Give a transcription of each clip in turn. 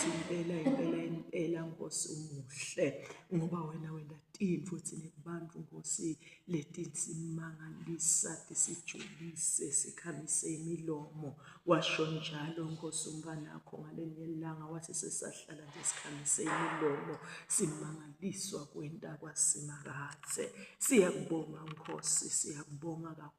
impela Nkosi umuhle ngoba wena tini futhi nekubantu Nkosi leti simangalisa tisijulise sikhamise imilomo washo njalo Nkosi umbanakho ngalenye ilanga wathi sesahlala nje sikhamise imilomo simangaliswa kwenta kwasimakathe. Siyakubonga Nkosi, siyakubonga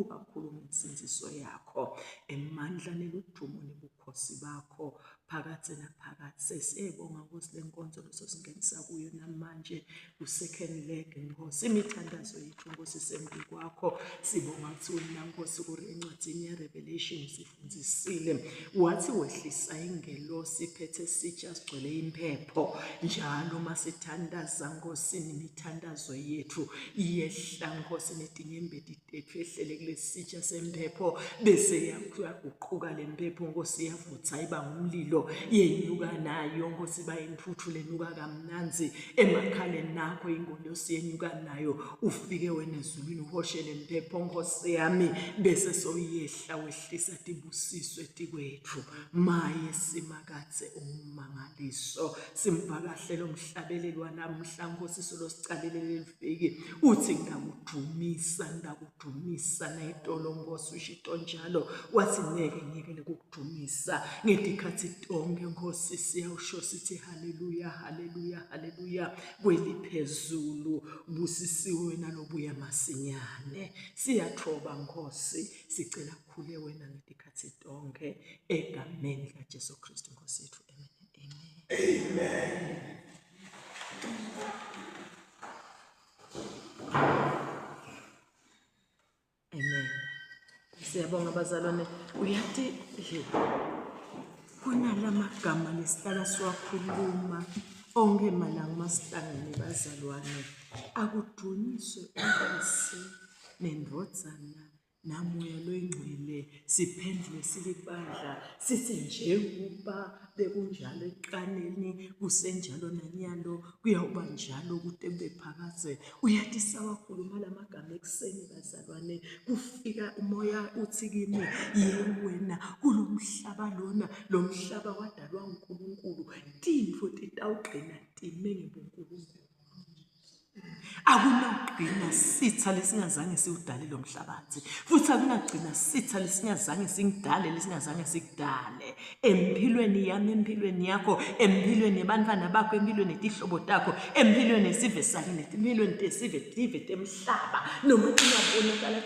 kakhulu ngensinziso yakho emandla neludumo nebukhosi bakho phakathi naphakathi. Sesiyabonga Nkosi lenkonzo lososingenisa kuyo namanje ku-second leg Nkosi imithandazo yethu Nkosi sembi kwakho. Sibonga ukuthi wena Nkosi kuri encwadini yeRevelation sifundzisile wathi wehlisa ingelosi iphethe sitsha sigcwele impepho njalo masithandaza Nkosi nemithandazo yethu iyehla Nkosi netinyembeti tethu ehlele kulesitsha sempepho bese yaguquka lempepho Nkosi yavutha iba ngumlilo yenyuka nayo Nkosi bayintuthu lenuka kamnanzi emakhaleni nakho ingolosi yenyuka nayo ufike wena ezulwini uhoshele impepho Nkosi yami bese soyehla wehlisa tibusiswe tikwethu maye simakathe umangaliso simvakahle lo mhlabelelwa namhla Nkosi solosicalelele liviki uthi ndakudumisa nayitolo Nkosi ushito njalo wathi ngeke ukudumisa ngetikhathi tonke Nkosi siyawusho sithi haleluya haleluya haleluya kweliphezulu busisiwe wena lobuya masinyane. Siyathoba Nkosi sicela kukhule wena ngetikhathi tonke egameni laJesu Kristu Nkosi yethu amen. Amen. Siyabonga bazalwane. Uyathi kunala magama lesihlala siwakhuluma onke malanga masihlangene bazalwane akudunyiswe uNkosi nendvodzana namoya loyingcwele siphendule silibandla sithi njengoba bekunjalo eqaneni kusenjalo nanyalo kuyawuba njalo kude bephakaze. Uyathi sawakhuluma lamagama ekuseni bazalwane kufika umoya uthi kimi yewena kulomhlaba lona lo mhlaba wadalwa uNkulunkulu tintfo titawugcina time ngebuNkulunkulu akunagcina sitha lesingazange siwudale lo mhlabathi futhi akunagcina sitha lesingazange singidale lesingazange sikudale empilweni yami empilweni yakho empilweni yabantwana bakho empilweni netihlobo takho empilweni esive sakini empilweni tesive temhlaba noma ingabonakala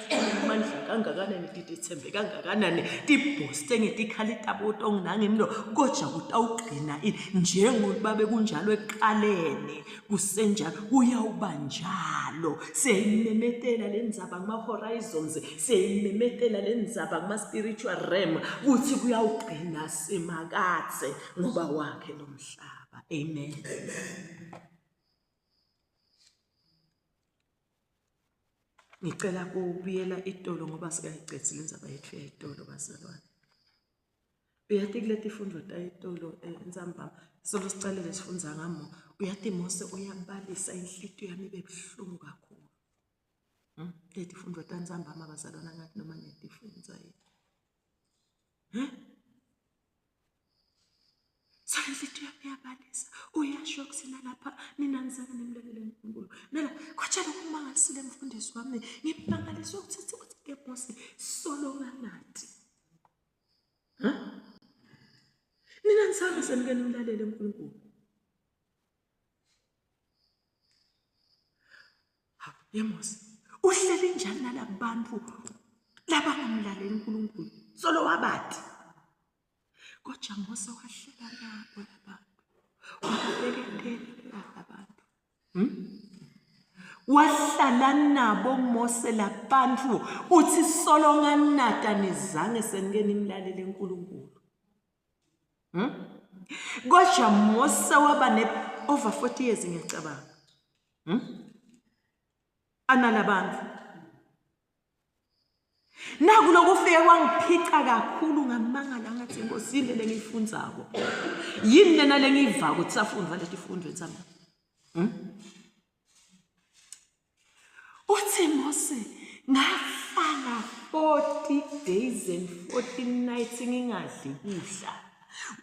amandla kangakanani tithembe kangakanani tibhoste ngetikhalita boto nginangemlo koja kutawugcina njengoba bekunjalo eqaleni kusenjalo uyawuba njalo siyayimemetela lenzaba kuma horizons siyayimemetela lenzaba kuma spiritual realm uthi kuyawugcina simakathe ngoba wakhe lo mhlaba. Amen. Ngicela kubuyela itolo ngoba sikayicethile inzaba yethu yetolo bazalwane. Uyathi kuleti ifundo tayitolo enzamba solo sicalele sifundza ngamo uyathi Mose uyabalisa inhlitiyo yami bebuhlungu kakhulu. Leti ifundo tanzamba abazalwana ngathi noma ngetifundza so inhlitiyo yami yabalisa uyasho kusina lapha mina ngizake nemlebele enkulu nala kwatshela kumangalisile mfundisi wami ngibangaliswa ukuthi ke Mose solo nganathi mina ngisabe seningene umlaleli enkulunkulu Mose uhleli njani nalabantu labangamlaleli uNkulunkulu solo wabathi kodwa Mose wahlela nabo labantu wabekela abantu wahlala nabo Mose labantu uthi solo nganata nizange seningene imlaleli enkulunkulu kodwa Mose waba ne over 40 years ngiyacabanga analabantu nakulokufika kwangiphica kakhulu ngamangala ngathi Nkosi le ngiyifundzako yini lena lengiyiva ukuthi safunda leti ifundo etsamba uthi Mose ngahlala 40 days and 40 nights ngingadli kudla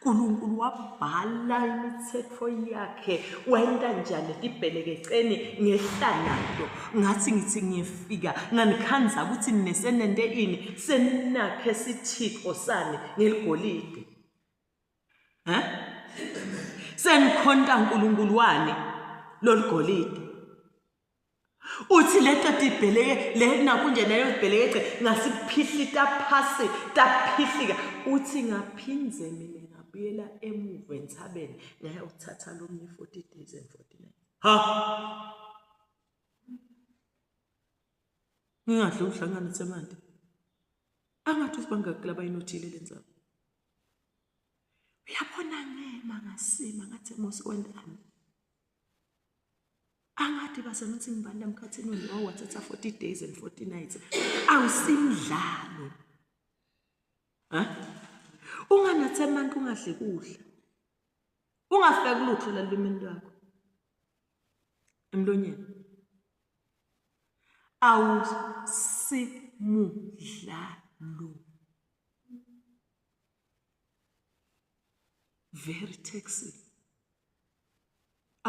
uNkulunkulu wabhala imithetho yakhe wenda njani libhelekeceni ngehlanayo ngathi ngithi ngiyefika nganikhanza ukuthi ninesenende ini senakhe sithixo sani ngeligolide senikhonta uNkulunkulu wani loligolide uthi leto tibheleke lena kunje nayo ibheleke ngasiphihlita phasi taphihlika uthi ngaphinze mina ngabuyela emuva enthabeni ngaya uthatha lomnye 40 days and 40 nights ngingadle uhlangana semandi angathi usibangakulaba inothile lenzaba uyabona ngema ngasima ngathi mosikwendani angathi basengithi ngibanda emkhathini wena wathatha 40 days and 40 nights awusimdlalo unganathe manje ungadle kudla ungafeki lutho la lwimini lwakho emlonyeni awusimudlalo very taxing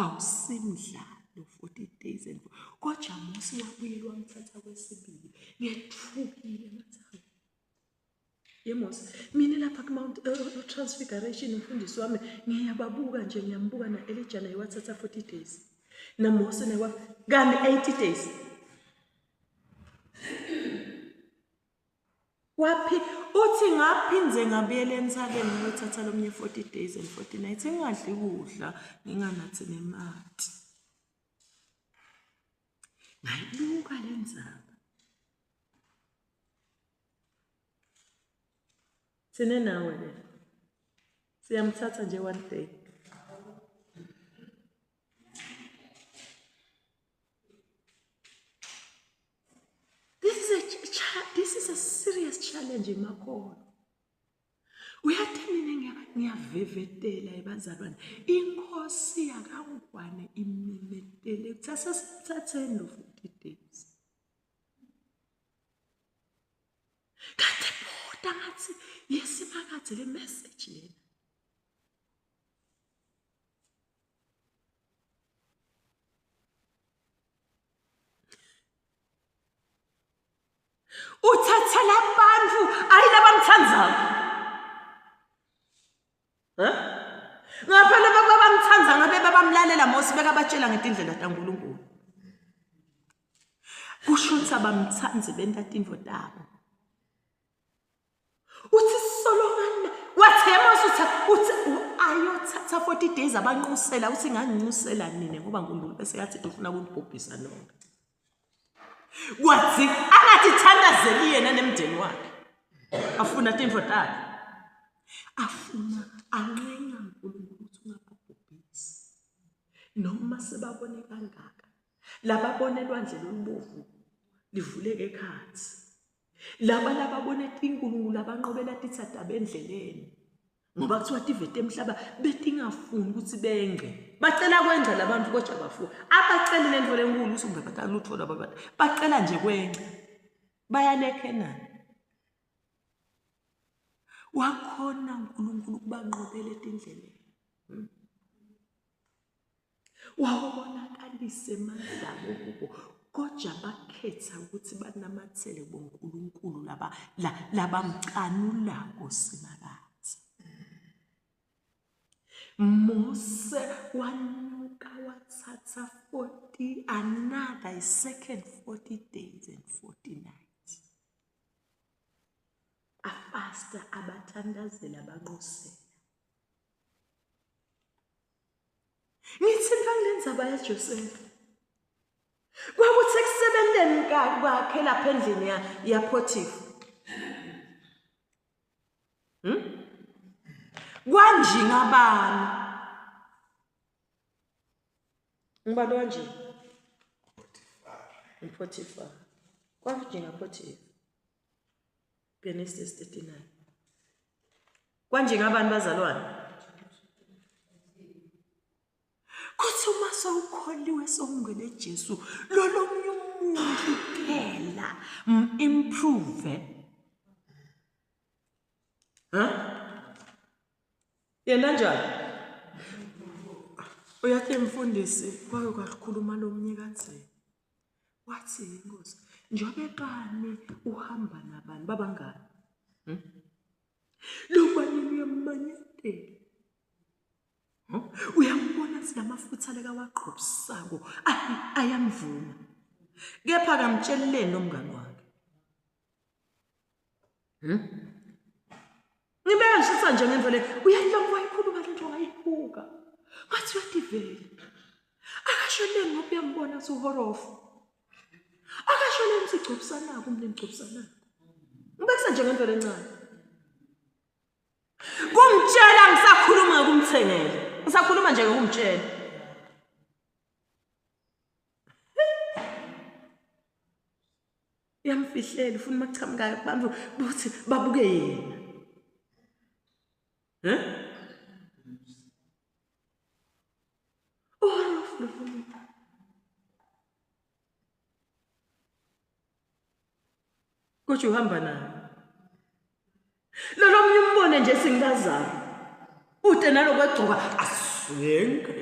awusimdlalo 40 days and kodwa Mose wabuyelwa wamthatha kwesibili ngethukile ngathi yemos mina lapha ku Mount Transfiguration umfundisi wami ngiyababuka nje ngiyambuka na Elijah naye wathatha 40 days na Mose naye kani 80 days wapi uthi ngaphinze ngabuyela emthabeni ngiyothatha lomnye 40 days and 40 nights ngingadli kudla nginganathi nemati ngayibuka lenzaba sine nawe le siyamthatha nje one day this is a serious challenge emakolo uyathini ngiyavevetela ebazalwane inkosi yakangwane imimetele kusasithatheni 40 days kade boda ngathi yesimakaze le message lena uthatha labantu ayilabamthandayo ngaphela babamthanda ngabe babamlalela Mose bekabatshela ngetindlela taNkulunkulu kusho ukuthi abamthanzi bentatindvo tabo uthi Solomon wathema uthi ayothatha 40 days abanqusela uthi nganginqusela nini ngoba uNkulunkulu bese yathi ufuna ukubhubhisa nonke kwathi angathi thandazeli yena nemndeni wakhe afuna tindvo takhe afuna anqenga uNkulunkulu ukuthi ungabhubhisi noma sebabone kangaka lababone elwandle lolubovu livuleke ekhathi lababone inkulunkulu abanqobela tithatha bendleleni ngoba kuthiwa tivete emhlaba betingafuni ukuthi benge bacela kwenza labantu kodwa bafuna abacela lento lenkulu ukuthi ungaphatha lutho labantu bacela nje kwenza bayanekenana wakhona uNkulunkulu kubanqobele etindleleni wabonakalise amandla kubo kodwa bakhetha ukuthi banamathele boNkulunkulu labamcanula kosimakazi Mose wanuka wathatha 40 another second 40 days and 40 nights afasta abathandazela banqusela ngithi ngangenza baya Joseph kwakuthi kusebenzeni kwakhe lapha endlini yaPotifa kwanje ngabani ngibalo kanje Potifa kwanje ngaPotifa Genesis 39 kwanje ngabani bazalwane kuthi uma sowukholiwe sowungene Jesu lolomnye umuntu phela improve Yena njani? Uyathi mfundisi kwake kwakhuluma lomnye kanzima. Wathi inkosi, njobe bani uhamba nabani babangani? Lo bani uyamanyatela. Uyambona sinamafutha leka waqhubisako ayamvuma. Kepha kamtsheleleni nomngani wakhe. Ngibeka ngishisa nje ngendlela uyayilonga wayikhuluma lento ngayibuka. Ngathi uyativela. Akashoneni ngoba uyambona suhorofu. Akashoneni sigcobisana kumle ngcobisana. Ngibekisa nje ngendlela encane. Kumtshela ngisakhuluma kumthengela. Ngisakhuluma nje ngokumtshela. Yamfihlela ufuna makuchamukayo abantu buthi babuke yena. Kodwa uhamba naye. Lo mnye umbone nje singazama. Ude nalokwegcoka aswenke.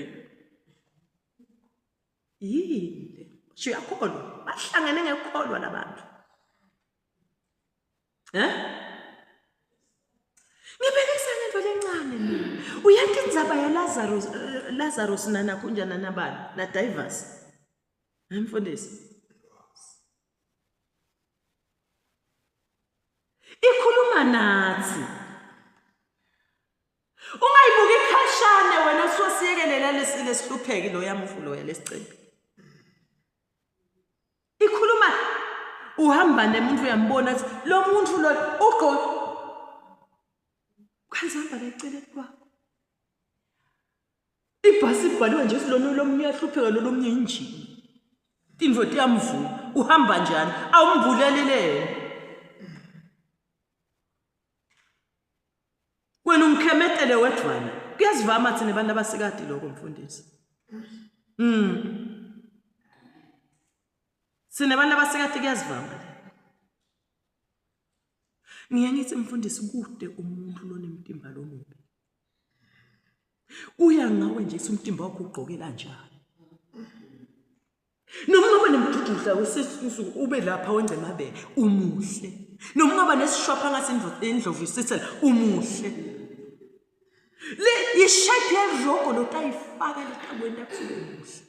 Yile. Uyakholwa. Bahlangene ngekholwa labantu. Ngibekisa ngento lencane mina. Uyathi indzaba ya Lazarus nana kunjana nabani na divers. Mfundisi. Ikhuluma nathi. Ungayibuka ikhashane wena sosiyekelela lesihlupheki lo yamufulo yalesicebe. Ikhuluma uhamba nemuntu uyambona athi lo muntu lo ugqoke kwanzamba leceleni kwakho. Ibhasi ibhaliwe nje silona lomnye uyahlupheka lo lomnye injini. Indvo tiyamvuma uhamba njani awumbulelele. Wena ungikhemetele wedwana. Kuyazivama thina abantu abasikade lokho mfundisi. Sinabantu abasikade kuyazivama. Ngiyangithi mfundisi kude umuntu lonemtimba lomubi. Uya ngawe nje umtimba wakho ugqokela njani. Noma ungaba nemdududla wesisusu ube lapha wenze amabele umuhle. Noma ungaba nesishwapha ngase indlovu isithela umuhle. Le yishape yerogo lotayifaka letabweni yakufike umuhle.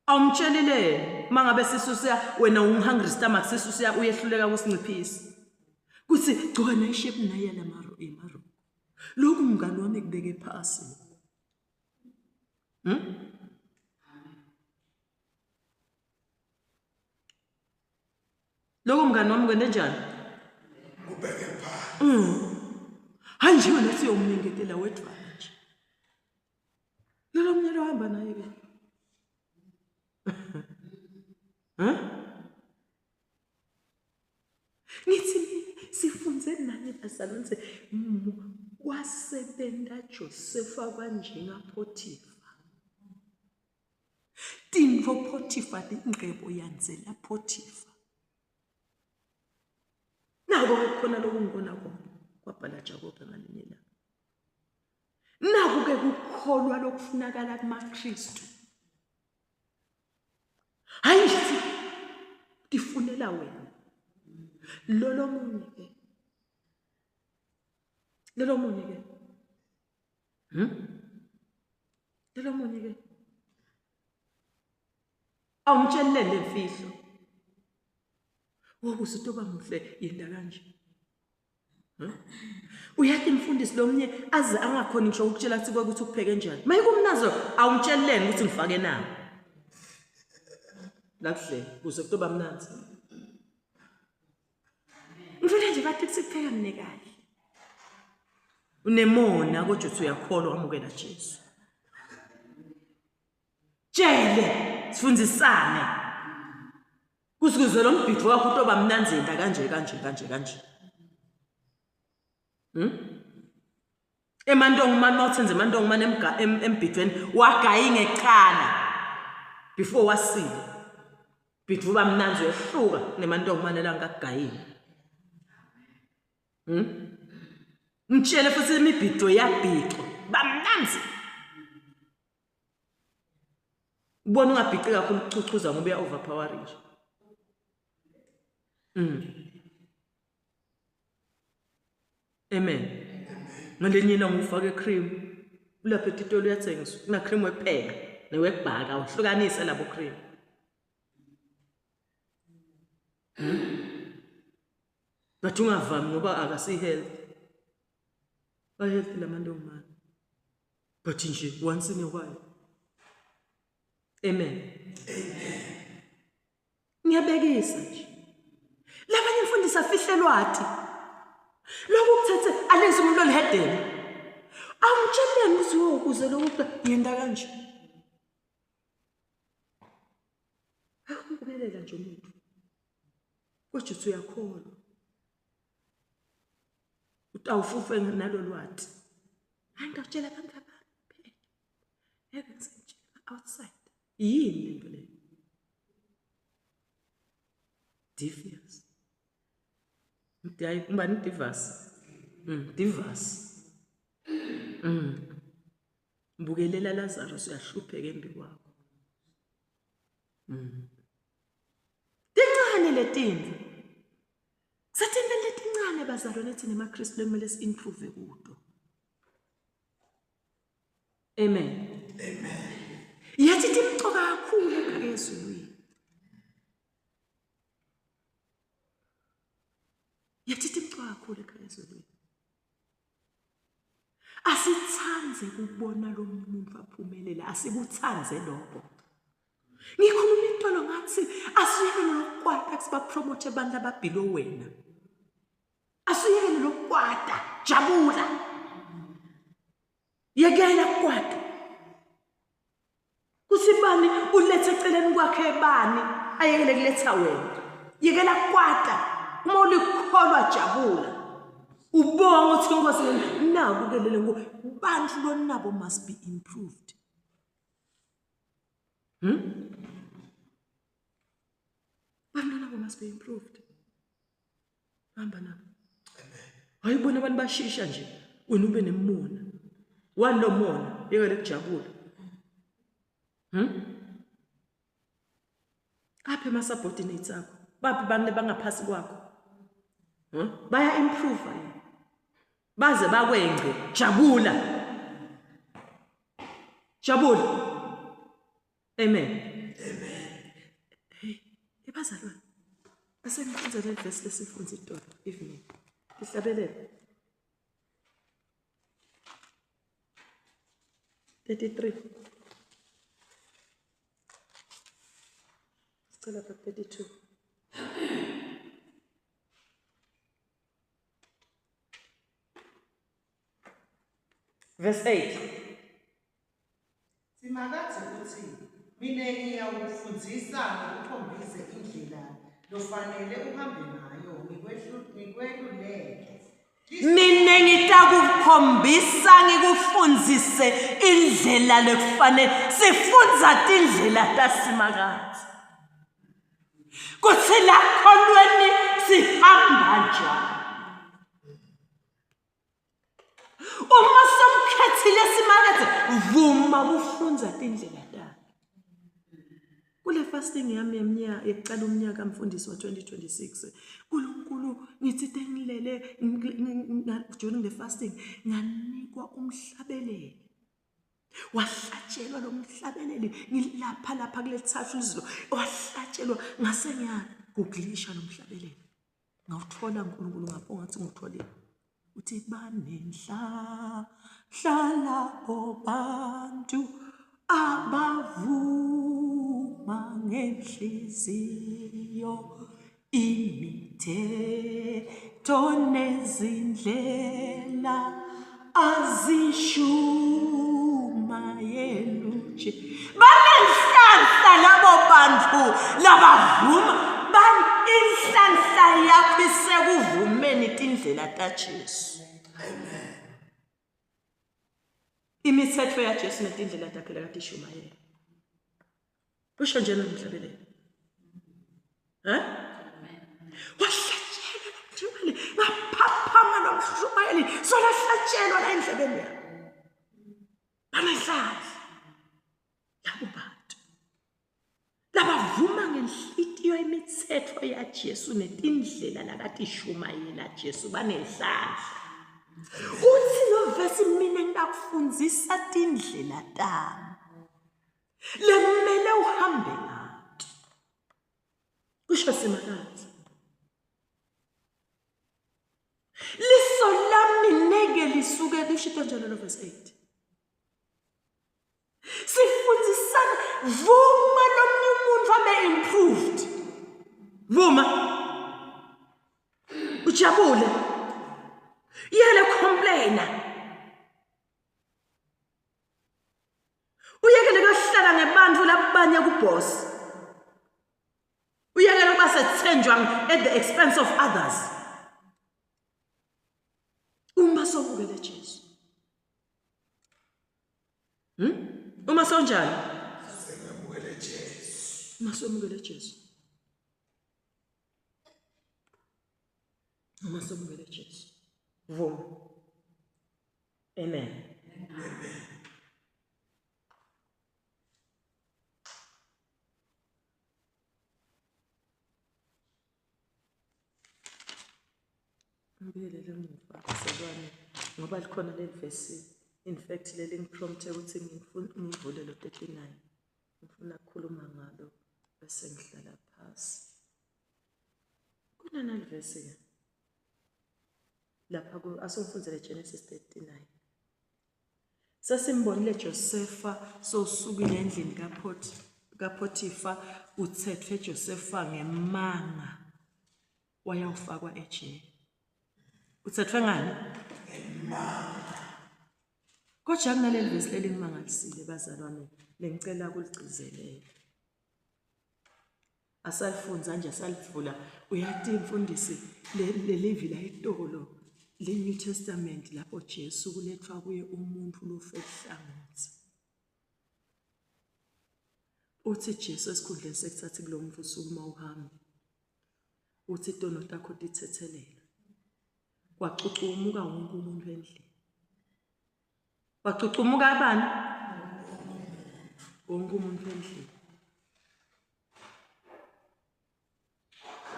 Awumtshelile mangabe sisusiya wena ungihungry stomach sisusiya uyehluleka kusinciphisa. Kuthi gcoka nayishape naye lamaro emaro. Lokhu mngani wami kubeke phasi. Lokhu mngani wami kwende njani? Ubeke phasi. Hayi nje wena siyomningetela wedwana nje. Lo mnyelo ohamba naye ke. Ngithi sifunze nani basalonse wasebenza Josefa kanjenga Photifa. Tinvo Photifa ingqebo yanzela Photifa. Nako kukhona lokungibona kwabhala Jacob ngalinye la. Nako ke kukholwa lokufunakala kumaKristu. Hayi nje tifunela wena. Lolo munye ke. Lolo munye ke. Lolo munye ke. Awumtshelele imfihlo. Wokusutoba muhle yenda kanje. Uyathi mfundisi lomnye aze angakhona ngisho ukutshela kuthi ukuthi ukupheke njani. Mayikumnazo awumtsheleleni ukuthi ngifake nawo. Lakuhle kuze kutoba mnanzi. Ngifuna nje bathi kusipheka mine kahle. Unemona kodwa uthi uyakholwa amukela Jesu. Tshele sifundisane. Kusikuzwe lo mbhido wakho utoba mnanzi yenda kanje. Emandongo mani mawuthenze emandongo mani embhidweni wagayi ngecala before wasile. Bhidvu uba mnanzi uyehluka nemandongo mani la ngakugayini. Mtshele futhi imibhido iyabhicwa bamnanzi. Ubona ungabhici kakhulu ukuchuchuza ngoba uya overpower nje. Amen. Ngalenye ilanga ufake cream. Ulapha etitolo uyathengiswa. Kuna cream wepheka newebhaka uhlukanise labo cream. Bathi ungavami ngoba akasi health. Ba health lamandongomane. But nje once in a while. Amen. Ngiyabekisa nje. Labanye mfundisi afihlelwathi. Lokhu kuthethe alenze umuntu olihedeni. Awumtsheleni ukuthi ukuze lokhu yenda kanje. Akukubelela nje umuntu. Kodwa uthi uyakholwa. Utawufufe nalo lwathi. Angitshela abantu abaphi. Yeke ngisitshela outside. Yini lento le? Devious. Mdayi ngubani divas? Divas. Mbukelela Lazarus uyahlupheka embi kwakho. Tincane letindlu. Sathembe letincane bazalwane thina emaKristu lemele si-improve kudo. Amen. Amen. Yathi timcoka kakhulu ekhayezweni. Yathi timcoka kakhulu ekhayezweni. Asithanze kubona lo muntu aphumelela, asikuthanze lokho. Ngikhuluma intolo ngathi asiyekele lokwata kusiba promote abantu ababhilo wena. Asiyekele lokwata, jabula. Yekela kwata. Kusibani ulethe eceleni kwakhe ebani ayekele kuletha wena. Yekela kwata. Uma ulikholwa jabula. Ubonga ukuthi inkosi naku kelele ngobantu lonabo must be improved. Bantu nabo must be improved. Hamba nabo. Hayibona abantu bashisha nje wena ube nemona. Wanomona yekele kujabula. Aphe ama subordinates akho. Baphi bantu bangaphasi kwakho? Baya improve yini? Baze bakwenge jabula. Jabula. Amen. Amen. Hey, ebazalwane. Asengifunza le verse lesifunza itolo evening. Ihlabelele. 33. Sicela 32. Verse 8. Simakathi ukuthi mina ngiyawufundzisa ngikukhombise indlela lofanele uhambe ngayo ngikweluleke. Mina ngitakukhombisa ngikufundzise indlela lekufanele sifunza tindlela tasimakathi. Kutsi lakholweni sihamba njani. Uma somkhethile simakethe vuma kufunza tindlela takhe. Kule fasting yami yeminyaka ekuqala umnyaka mfundisi wa 2026 uNkulunkulu ngithi tengilele during the fasting nganikwa umhlabeleli. Wahlatshelwa lo mhlabeleli ngilapha kule thathu izilo wahlatshelwa ngase ngiyaguglisha lo mhlabeleli. Ngawuthola uNkulunkulu ngapho ngathi ngutholile. Uthi banenhla hlala bantu abavuma ngenhliziyo imithetho nezindlela azishumayela nje. Banenhlanhla labo bantu labavuma inhlanhla yakho isekuvumeni tindlela taJesu. Amen. Imithetho yaJesu netindlela takhe lakade ishumayela. Usho njalo umhlabeleli. Wahlatshelwa umshumayeli ngaphaphama nomshumayeli sona hlatshelwa la endlebeni yakho banehlazi labo bantu labavuma ngenhlitiyo imithetho yaJesu netindlela lakathi ishumayela Jesu banehlazi uthi lo verse mina ngiyakufundzisa tindlela tami lemele uhambe ngato kusho simakazi liso lami neke lisuke lishito njalo lo verse 8 sifundisana vuma lomnye umuntu abe improved vuma ujabule yele complainer uyekele kuhlala ngebantu labanye kuboss uyekele kuba sethenjwa at the expense of others uma sobukele Jesu uma sonjani sengamukele Jesu uma somukele Jesu uma somukele Jesu vuma amen ngibelele muva selwane ngoba likhona leli verse in fact leli ngiprompte ukuthi ngivule lo 39 ngifuna ukukhuluma ngalo bese ngihlala phansi kunana verse ke lapha asongifundzele Genesis 39 sasimbonile Josepha sosukile endlini kaPotifa uthethwe Josepha ngemanga wayawufakwa ejele uthethwe ngani ngemanga kodwa kunaleli verse leli ngimangalisile bazalwane lengicela ukuligcizelela asalifunza nje asalivula uyathi imfundisi lelivi la itolo le New Testament lapho Jesu kulethwa kuye umuntu lofehlangothi uthi Jesu esikhundleni sekuthatha kulo muntu usukuma uhambe uthi itono takho lithethelele kwacucumuka wonke umuntu endlini wacucumuka abani wonke umuntu endlini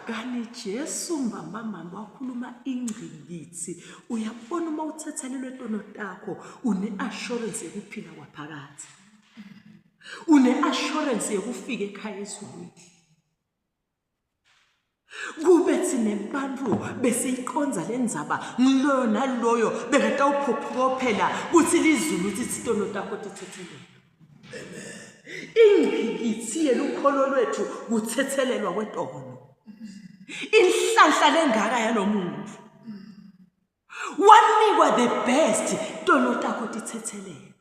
kani Jesu mbamba wakhuluma ingqikithi uyabona uma uthethelelwe itono takho une assurance yokuphila kwaphakathi une assurance yokufika ekhaya ezulwini kube thine bantu besiyiqonza lendzaba ngilo naloyo bekade uphophophela kuthi lizulu uthi itono takho lithethelelwe ingqikithi yelukholo lwethu kuthethelelwa kwetono inhlanhla lengaka yalomuntu wanikwa the best tono takho lithethelelwe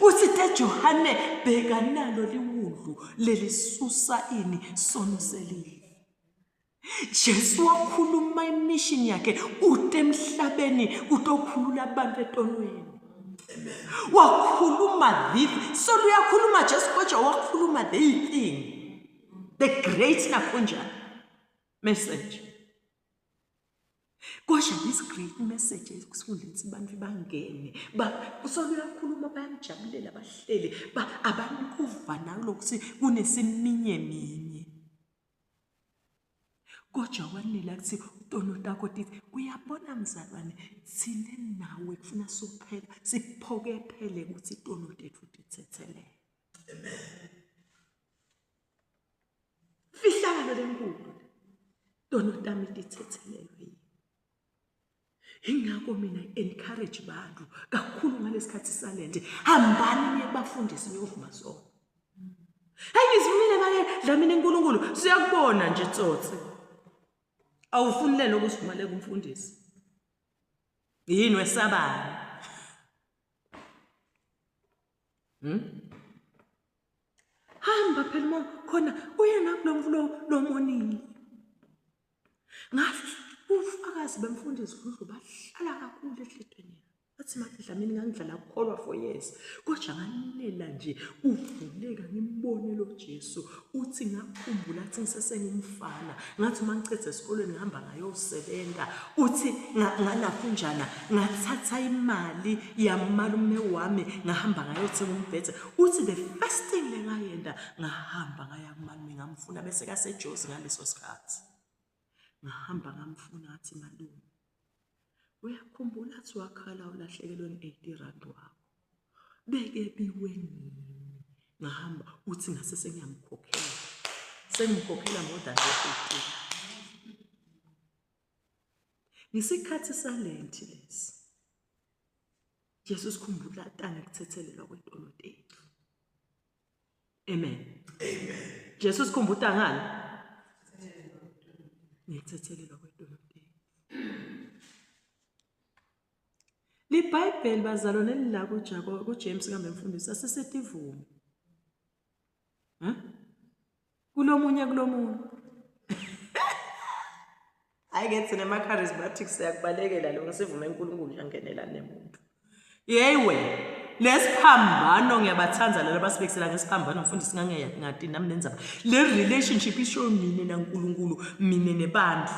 uthi teJohane bheka nalo liwudlu lelisusa ini sono selile Jesu wakhuluma imission yakhe kude emhlabeni kutokhulula abantu etonweni wakhuluma this so uyakhuluma Jesu kodwa wakhuluma the thing the great nakunjani message kodwa this great message kusifundisa abantu bangene uyakhuluma bayamjabulela abahleli abantu kuvana lokuthi kunesiminyeminya kodwa wanela kuthi utono takho tithi uyabona mzalwane sine nawe kufuna sophela siphokephele ukuthi itono tethu lithethelele amen fihlakalo lenkulu tono tami lithethelelwe ingakho mina encourage abantu kakhulu ngalesikhathi salente hambani niyebafundisi niyovuma sona ayizimile bake dlamini uNkulunkulu siyakubona nje tsotsi awufunile lokusivumela kumfundisi yini wesabani hamba phela khona uyena kulomvulo lomonini ngathi ufakazi bemfundisi kuzo bahlala kakhulu ehlitweni uthi Mapihla mina ngangidlala ukukholwa for years kodwa nganilela nje uvuleka ngimbone lo Jesu uthi ngakhumbula athi ngisesengumfana ngathi uma ngicethe esikolweni ngihamba ngayosebenza uthi nganafunjana ngathatha imali yamalume wami ngahamba ngayothenga umbhede uthi the first thing lengayenda ngahamba ngaya kumalume ngamfuna bese kaseJozi ngaleso sikhathi ngahamba ngamfuna athi malume uyakhumbula athi wakhala ulahlekelwe nge-80 rand wakho beke biweni ngahamba uthi ngase sengiyamkhokhela sengimkhokhela more than 80 ngesikhathi salenti lesi Jesu sikhumbula tanga kuthethelelwa kwedolo lethu amen Jesu sikhumbuta ngani ngithethelelwa kwedolo lethu liBhayibheli bazalwane lila kuJames kambe mfundisi asesetivume kulomunye ayikethi nema charismatics yakubalekela lo ngisivume uNkulunkulu yangenela nemuntu yeyiwe lesiphambano ngiyabathanza labo basibekisela ngesiphambano mfundisi ngati nami nenzaba le relationship isho mina naNkulunkulu mina nebantu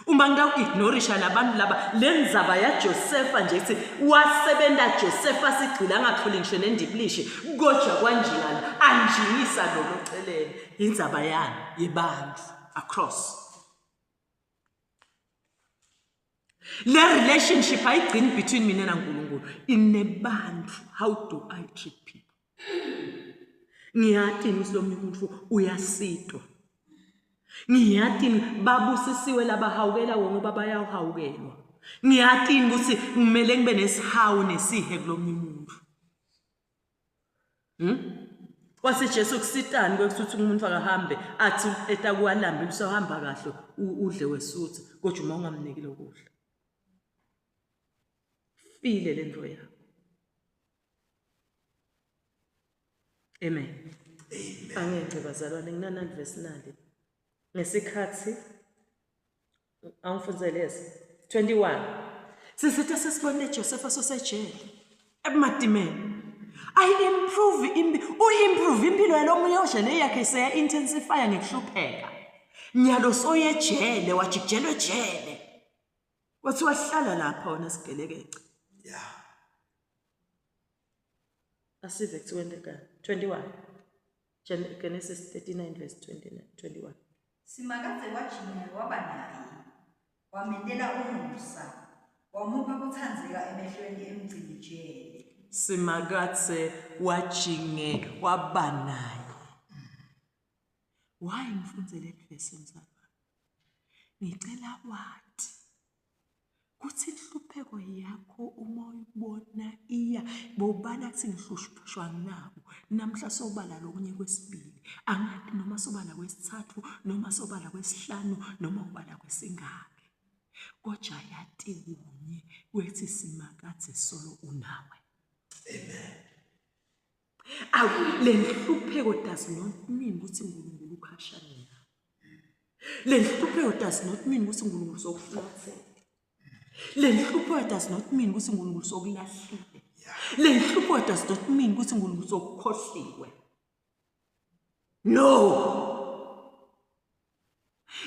uma ngawignorisha labantu laba lenzaba ya Josepha nje ethi wasebenda Josepha sigcila ngatholi ngisho nendiblishi kodwa kanjalo anjiyisa lo locelele inzaba yani yebantu across le relationship ayigcini between mina naNkulunkulu inebantu how do I treat people ngiyathi ngisomunye umuntu uyasitwa ngiyathi babusisiwe labahawukela wona ngoba bayahawukelwa ngiyathi ukuthi kumele ngibe nesihawu nesihe kulomunye umuntu wase Jesu kusitani kwekuthi umuntu akahambe athi etakuwalambe usahamba kahle udle wesutha kodwa uma ungamnikile ukudla file lento yakho amen angeke bazalwane nginana verse 9 ngesikhathi awufunzeleze 21 sisithe sesibone Joseph asosejele ebumadimeni improve impilo yalomunye ojele yakhe seya intensify ngekuhlupheka nyalo soyejele wajijelwe ejele wathi wahlala lapha wona sigelekece asive kuwendeka 21 Genesis 39 verse 21 Simakadze wajinga waba naye wamendela umusa wamupha kuthandzeka emehlweni emgcinijele Simakadze wajinge waba naye why mfundzele verse nzaba ngicela wathi kuthi inhlupheko yakho uma uyibona iya bobala kuthi ngihlushwa nabo namhla sobala lokunye kwesibili angathi noma sobala kwesithathu noma sobala kwesihlanu noma ubala kwesingaki kodwa yathi kunye wethi Simakadze solo unawe amen le nhlupheko does not mean ukuthi uNkulunkulu ukhashane nawe le nhlupheko does not mean ukuthi uNkulunkulu sokuflathela le nhlupheko does not mean ukuthi uNkulunkulu sokulahlile le nhlupheko does not mean ukuthi uNkulunkulu sokukhohliwe no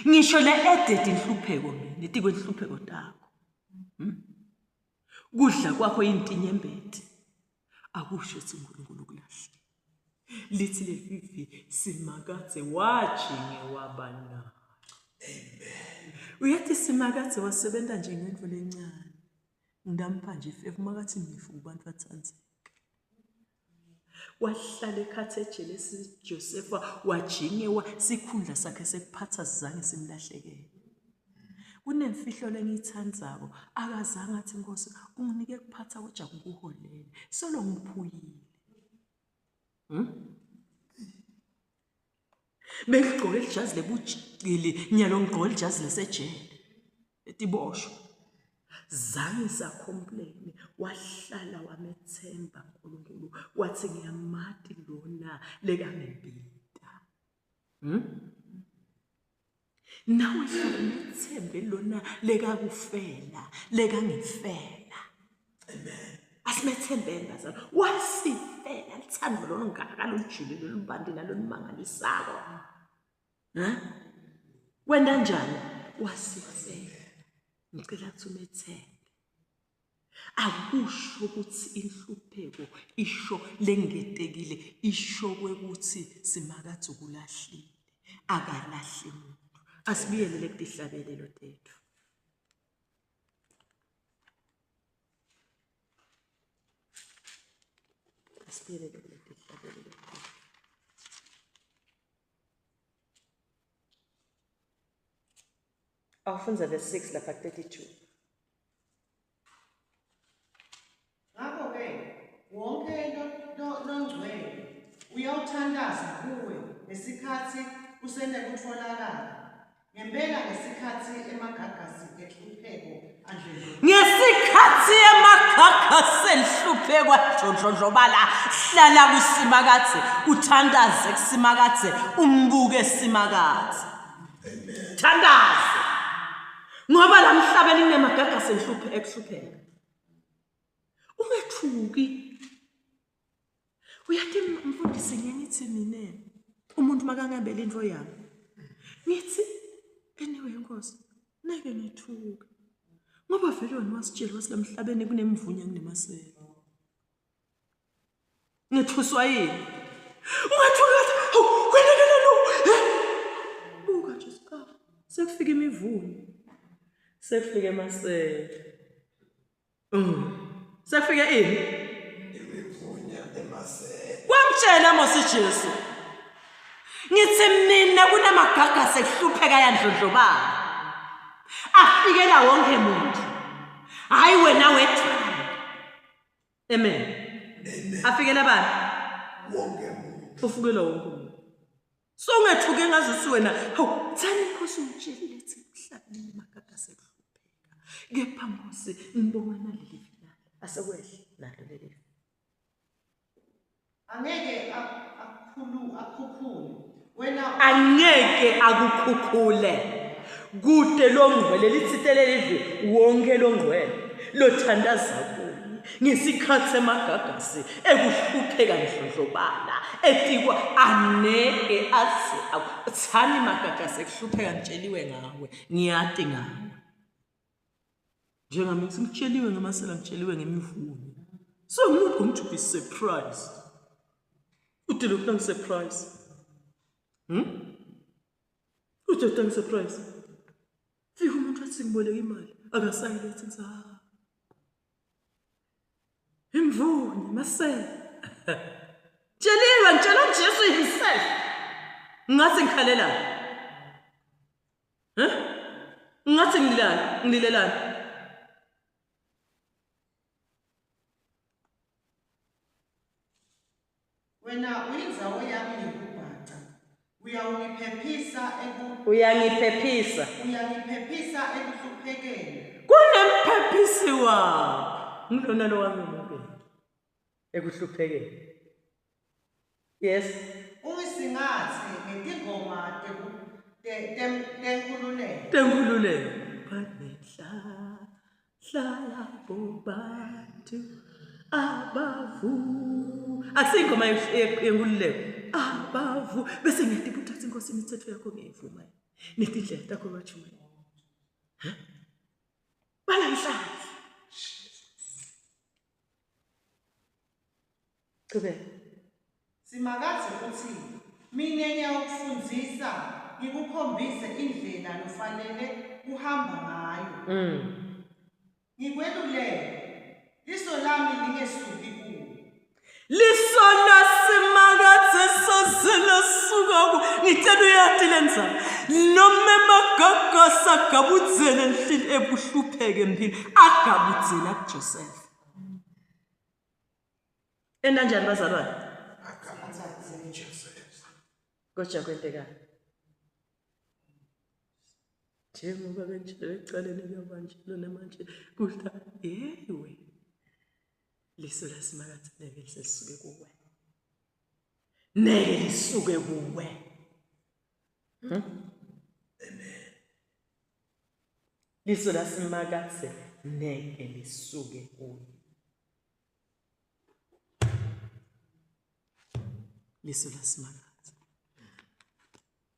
ngisho le edit inhlupheko mina ethi kwenhlupheko takho kudla kwakho intinyembeti akusho ukuthi uNkulunkulu ukulahlile lithi le vivi Simakadze wajinge waba naye amen uyathi Simakadze wasebenza njengendlu lencane ngidampa nje ife makathi ngifu kubantu bathandzeka wahlala ekhathe ejele Josepha wajinge sikhundla sakhe sekuphatha zange simlahlekele kunemfihlo lengiyithandzako akazange athi Nkosi unginike kuphatha koja kuholele solo ngiphuyile bengigqoke ijazi lebujili nyalo ngigqoke ijazi lesejele etiboshwe zange sacomplain wahlala wamethemba uNkulunkulu wathi ngiyamati lona lekangempita nawe hlala nethembe lona lekakufela lekangifela Asimethembeni bazalwane. Wasifela lithando lolungaka lolujulile lolubandile lolumangalisako. Wenda njani? Wasifela. Ngicela ukuthi umethembe. Akusho ukuthi inhlupheko isho lengetekile, isho ukuthi simakade ukulahlile. Akalahli umuntu. Asibiyelele kudihlabelelo tethu. Asibiyelele kudihlabelelo tethu. Awufunza verse 6 lapha 32. Ngakho-ke wonke nongcwele uyawuthandaza kuwe ngesikhathi usenekutholakala. Ngempela ngesikhathi emagagasi ehlupheko andleleni. Ngesikhathi emagagasi ehlupheko adlondlondlobala hlala kusimakade uthandaze kusimakade umbuke simakade. Amen. Thandaze. Ngoba la mhlabeni kunemagagasi ehlupheka. Ungethuki. Uyathi mfundisi ngithi mina umuntu makangabela into yami. Ngithi anyway Nkosi neke ngithuka. Ngoba vele wena wasitshela wasilamhlabeni kunemvunya kunemasela. Ngithuswa yini? Ungethuka kwelekele lo. Buka nje sikhathi. Sekufika imivunya. Sekufika emasela. Sekufika ini? Imivunya emasela. Kwamtshela Mosi Jesu. Ngithi mina kunamagagasi ehlupheka yandlondlobala. Afikela wonke umuntu. Hayi wena wethanda. Amen. Afikela bani? Wonke umuntu. Ufukela wonke umuntu. So ungethuke ngazuthi wena, hawu, thani Nkosi ungitshelile ethi emhlabeni amagagasi ehlupheka. Kepha Nkosi ngibonga naleli finale. Asekwehle nalo leli. Angeke akukhukhule. Wena Angeke akukhukhule. Kude longcwele litsiteleleze wonke longcwele lothandaza kuye ngesikhathi emagagasi ekuhlupheka ndlondlobala etikwa aneke aze akuthani magagasi ekuhlupheka ngitsheliwe ngawe ngiyati ngawe njengami ngitsheliwe ngamasela ngitsheliwe ngemivumo. So I'm not going to be surprised. Udilo kutang surprise. Udilo surprise. Fika umuntu athi ngiboleka imali akasayilethi ngithi imvume masela. Tsheliwe ngitshela uJesu himself. Ngathi ngikhalela. Ngathi ngililelana. wena uyindzawo yami yokubhaca. Uyangiphephisa ekuhluphekeni. Kunemphepisi wakho. Ngilona lo wami umuntu. Ekuhluphekeni. Yes. Ungisingathe ngetingoma tenkululeko. Tenkululeko. Banehla hlala bobantu abavu. Akusingoma yenkululeko. Abavu bese ngiyathi uthatha Inkosi imithetho yakho ngiyivuma. Nitindlela takho wathuma. Bala inhlanhla. Kube. Simakade uthi mina ngiyakufundisa ngikukhombise indlela lofanele uhamba ngayo. Ngikweluleke liso lami lingesuki kuwe. Liso lasimakade sozela suka ngitshela uyathi lenza noma emagagasi agabudzela endlini ebuhlupheke empini agabudzela kuJoseph. Enanjani bazalwane? Akabudzela Joseph. Kodwa kwenteka. Njengoba benjalo ecaleni kwabanjalo namanje kudla yewe. Liso lasimakade neke lisuke kuwe. Neke lisuke kuwe. Amen. Liso lasimakade neke lisuke kuwe. liso lasimakazi.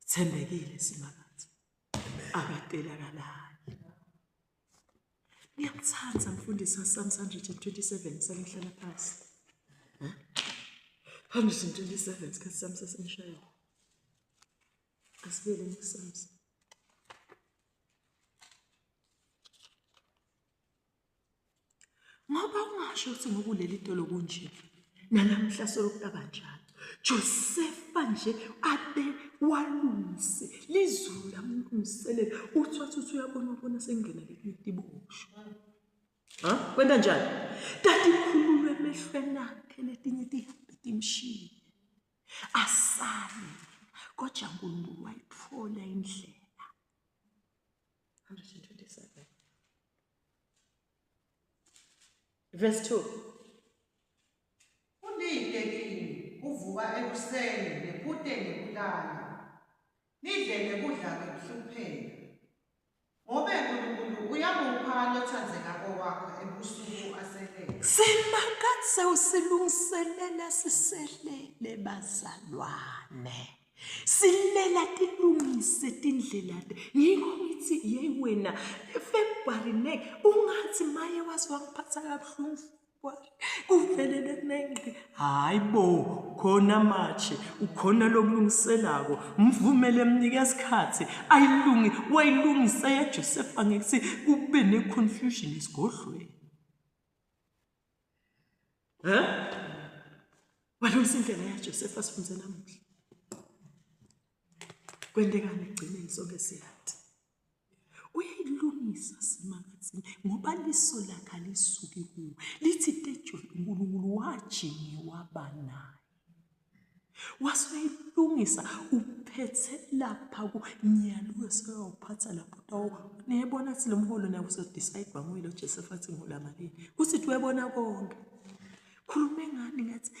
Thembekile simakazi. Akatelakalayo. Ngiyamthanda mfundisi Psalm 127 sangihlala phansi. 127 sikhathi sami sasengishayela. Asibele ngeSpsalms. Ngoba ungasho ukuthi ngokuleli tolo kunje nalamhla solokutaba kanjalo. Josefa nje abe walungise lizulu lamlungiselela uthi wathi uyabona sengena letiboshwa. Kwenda njani? Tati khululwe emehlweni akhe letinye tihambe timshini. Asale kodwa uNkulunkulu wayithola indlela. 127 verse 2. Ulinde kini uvuka ekuseni nephute nekulala. Nidle nekudla kwekuhlupheka. Ngoba uNkulunkulu uyamupha lothandzeka kwakhe ebusuku aselele. Simakatse usilungiselela siselele bazalwane. Silela tilungise tindlela. Ngikho ngithi yeyi wena February next ungathi maye wazi wangiphatha kabuhlungu. Kuvelele kunengi. Hayibo khona manje ukhona lokulungiselako. Mvumele mnike isikhathi ayilungi wayilungisa ya Joseph angekuthi kube neconfusion esigodlweni. Walungisa indlela ya Joseph asifunze namuhla. Kwendekane egcineni sonke siyathi. Uyayilungisa simakazi ngoba liso lakhe lisuki kuwe. Lithi tejo uNkulunkulu wajinge wabanayo. Wasuyilungisa uphethe lapha ku nyaluwe sewuphatha lapho. Niyabona ukuthi lo mholo nawo usodecide banguyilo Joseph athi ngola malini. Kuthi uyabona konke. Khulume ngani ngathi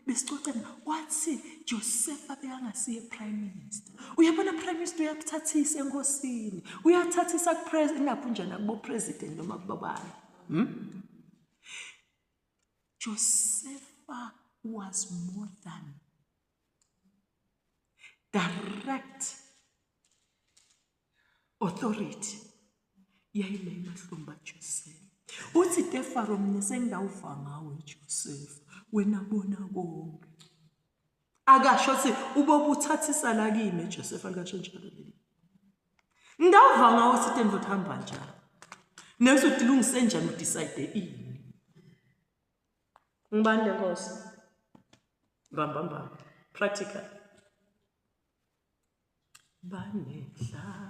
besicocela wathi Joseph abeyangasiye prime minister. Uyabona prime minister uyakuthathisa enkosini. Uyathathisa ku president ingaphunjana kubo president noma kubabani. Joseph was more than direct authority. Yayile mahlomba Joseph. Uthi tefaro mne sengidawuva ngawe Joseph wena bona konke. Akasho ukuthi ubobu uthathisa la kimi Joseph alikasho njalo leli. Ngidawuva ngawe sithi ndodwa hamba njani. Next udilungise njani udecide ini. Ngibani lenkosi? Mbamba practical. Banehla.